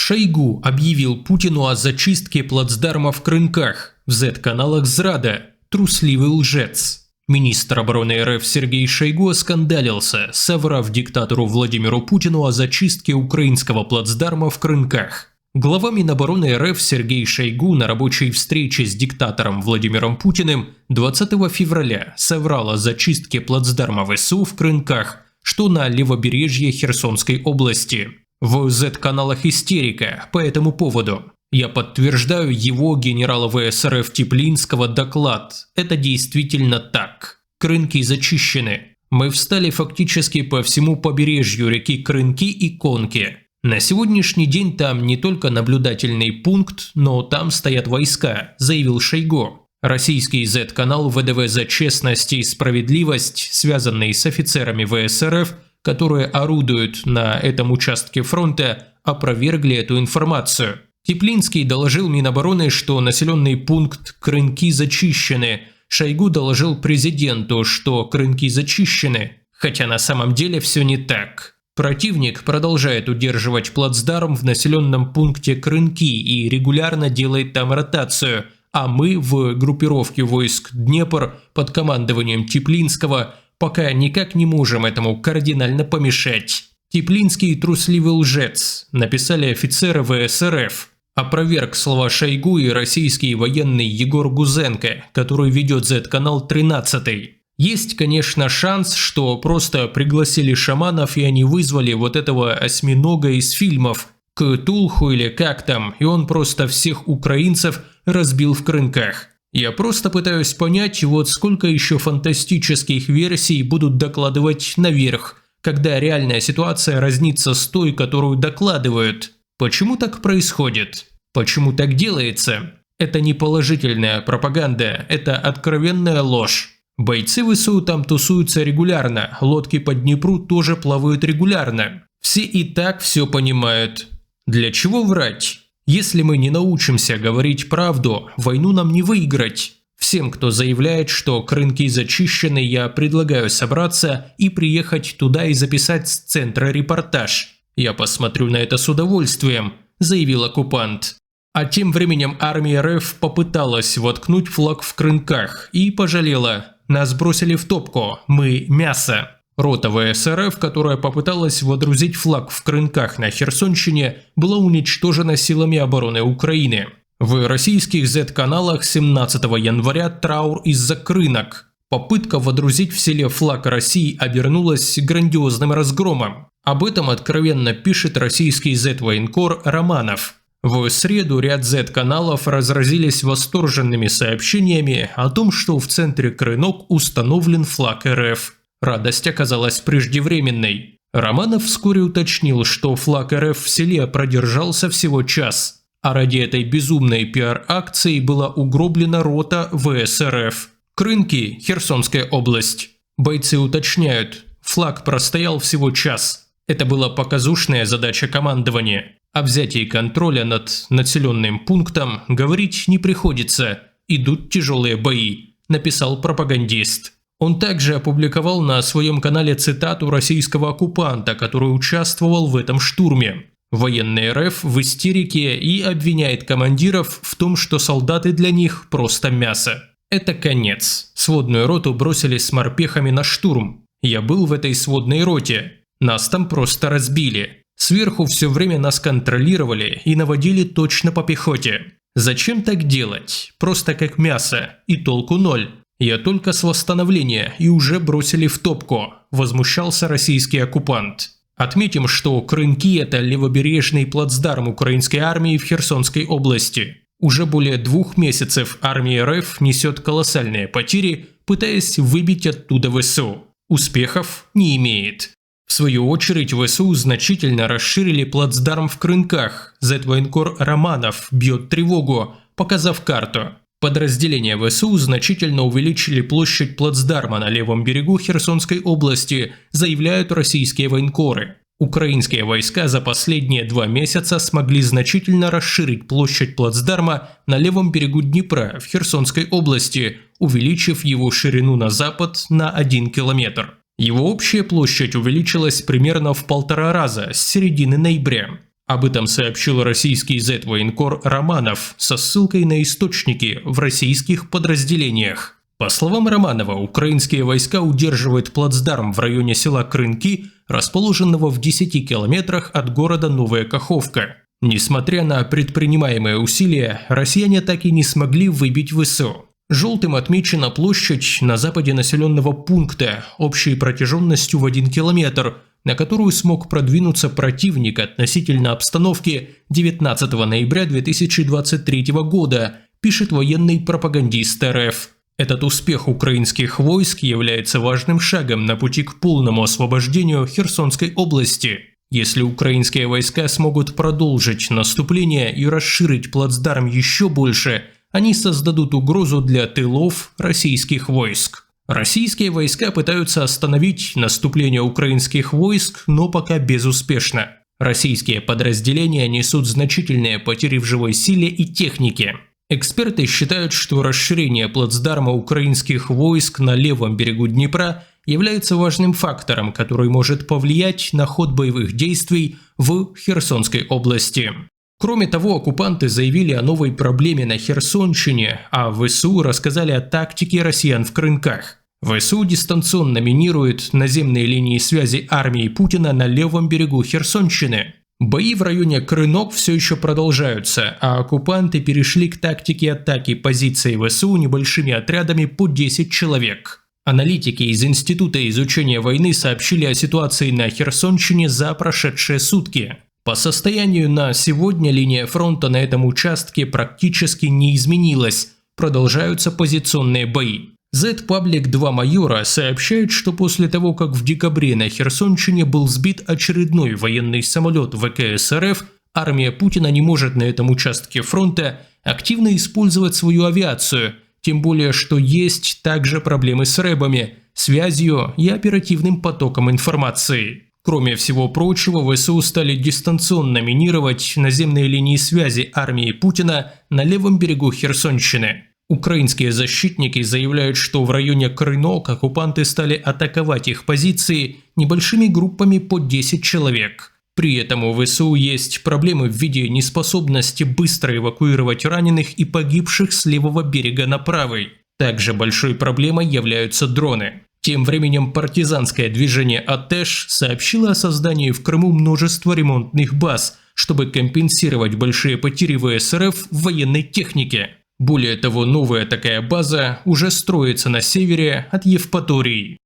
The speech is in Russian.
Шойгу объявил Путину о зачистке плацдарма в Крынках. В Z-каналах зрада. Трусливый лжец. Министр обороны РФ Сергей Шойгу оскандалился, соврав диктатору Владимиру Путину о зачистке украинского плацдарма в Крынках. Глава Минобороны РФ Сергей Шойгу на рабочей встрече с диктатором Владимиром Путиным 20 февраля соврал о зачистке плацдарма ВСУ в Крынках, что на левобережье Херсонской области. В Z-каналах истерика по этому поводу. Я подтверждаю его генерала ВС РФ Теплинского доклад. Это действительно так. Крынки зачищены. Мы встали фактически по всему побережью реки Крынки и Конки. На сегодняшний день там не только наблюдательный пункт, но там стоят войска, заявил Шойгу. Российский Z-канал ВДВ за честность и справедливость, связанный с офицерами ВС РФ, которые орудуют на этом участке фронта, опровергли эту информацию. Теплинский доложил Минобороны, что населенный пункт Крынки зачищены. Шойгу доложил президенту, что Крынки зачищены. Хотя на самом деле все не так. Противник продолжает удерживать плацдарм в населенном пункте Крынки и регулярно делает там ротацию, а мы в группировке войск Днепр под командованием Теплинского пока никак не можем этому кардинально помешать. Теплинский трусливый лжец, написали офицеры ВС РФ. Опроверг слова Шойгу и российский военный Егор Гузенко, который ведет Z-канал 13. Есть, конечно, шанс, что просто пригласили шаманов и они вызвали вот этого осьминога из фильмов, Ктулху или как там, и он просто всех украинцев разбил в Крынках. Я просто пытаюсь понять, вот сколько еще фантастических версий будут докладывать наверх, когда реальная ситуация разнится с той, которую докладывают. Почему так происходит? Почему так делается? Это не положительная пропаганда, это откровенная ложь. Бойцы ВСУ там тусуются регулярно, лодки по Днепру тоже плавают регулярно. Все и так все понимают. Для чего врать? Если мы не научимся говорить правду, войну нам не выиграть. Всем, кто заявляет, что Крынки зачищены, я предлагаю собраться и приехать туда и записать с центра репортаж. Я посмотрю на это с удовольствием, заявил оккупант. А тем временем армия РФ попыталась воткнуть флаг в Крынках и пожалела. Нас бросили в топку, мы мясо. Рота ВС РФ, которая попыталась водрузить флаг в Крынках на Херсонщине, была уничтожена силами обороны Украины. В российских Z-каналах 17 января траур из-за Крынок. Попытка водрузить в селе флаг России обернулась грандиозным разгромом. Об этом откровенно пишет российский Z-военкор Романов. В среду ряд Z-каналов разразились восторженными сообщениями о том, что в центре Крынок установлен флаг РФ. Радость оказалась преждевременной. Романов вскоре уточнил, что флаг РФ в селе продержался всего час, а ради этой безумной пиар-акции была угроблена рота ВС РФ. Крынки, Херсонская область. Бойцы уточняют, флаг простоял всего час. Это была показушная задача командования. О взятии контроля над населенным пунктом говорить не приходится. Идут тяжелые бои, написал пропагандист. Он также опубликовал на своем канале цитату российского оккупанта, который участвовал в этом штурме. Военный РФ в истерике и обвиняет командиров в том, что солдаты для них просто мясо. Это конец. Сводную роту бросили с морпехами на штурм. Я был в этой сводной роте. Нас там просто разбили. Сверху все время нас контролировали и наводили точно по пехоте. Зачем так делать? Просто как мясо. И толку ноль. Я только с восстановления и уже бросили в топку, возмущался российский оккупант. Отметим, что Крынки – это левобережный плацдарм украинской армии в Херсонской области. Уже более 2 месяцев армия РФ несет колоссальные потери, пытаясь выбить оттуда ВСУ. Успехов не имеет. В свою очередь ВСУ значительно расширили плацдарм в Крынках. Z-военкор Романов бьет тревогу, показав карту. Подразделения ВСУ значительно увеличили площадь плацдарма на левом берегу Херсонской области, заявляют российские военкоры. Украинские войска за последние 2 месяца смогли значительно расширить площадь плацдарма на левом берегу Днепра в Херсонской области, увеличив его ширину на запад на 1 километр. Его общая площадь увеличилась примерно в 1,5 раза с середины ноября. Об этом сообщил российский Z-военкор Романов со ссылкой на источники в российских подразделениях. По словам Романова, украинские войска удерживают плацдарм в районе села Крынки, расположенного в 10 километрах от города Новая Каховка. Несмотря на предпринимаемые усилия, россияне так и не смогли выбить ВСУ. Желтым отмечена площадь на западе населенного пункта, общей протяженностью в 1 километр, на которую смог продвинуться противник относительно обстановки 19 ноября 2023 года, пишет военный пропагандист РФ. Этот успех украинских войск является важным шагом на пути к полному освобождению Херсонской области. Если украинские войска смогут продолжить наступление и расширить плацдарм еще больше, они создадут угрозу для тылов российских войск. Российские войска пытаются остановить наступление украинских войск, но пока безуспешно. Российские подразделения несут значительные потери в живой силе и технике. Эксперты считают, что расширение плацдарма украинских войск на левом берегу Днепра является важным фактором, который может повлиять на ход боевых действий в Херсонской области. Кроме того, оккупанты заявили о новой проблеме на Херсонщине, а ВСУ рассказали о тактике россиян в Крынках. ВСУ дистанционно минирует наземные линии связи армии Путина на левом берегу Херсонщины. Бои в районе Крынок все еще продолжаются, а оккупанты перешли к тактике атаки позиций ВСУ небольшими отрядами по 10 человек. Аналитики из Института изучения войны сообщили о ситуации на Херсонщине за прошедшие сутки. По состоянию на сегодня линия фронта на этом участке практически не изменилась, продолжаются позиционные бои. Z-Public 2 майора сообщает, что после того, как в декабре на Херсонщине был сбит очередной военный самолет ВКС РФ, армия Путина не может на этом участке фронта активно использовать свою авиацию, тем более, что есть также проблемы с рэбами, связью и оперативным потоком информации. Кроме всего прочего, ВСУ стали дистанционно минировать наземные линии связи армии Путина на левом берегу Херсонщины. Украинские защитники заявляют, что в районе Крынок оккупанты стали атаковать их позиции небольшими группами по 10 человек. При этом у ВСУ есть проблемы в виде неспособности быстро эвакуировать раненых и погибших с левого берега на правый. Также большой проблемой являются дроны. Тем временем партизанское движение АТЭШ сообщило о создании в Крыму множества ремонтных баз, чтобы компенсировать большие потери ВС РФ в военной технике. Более того, новая такая база уже строится на севере от Евпатории.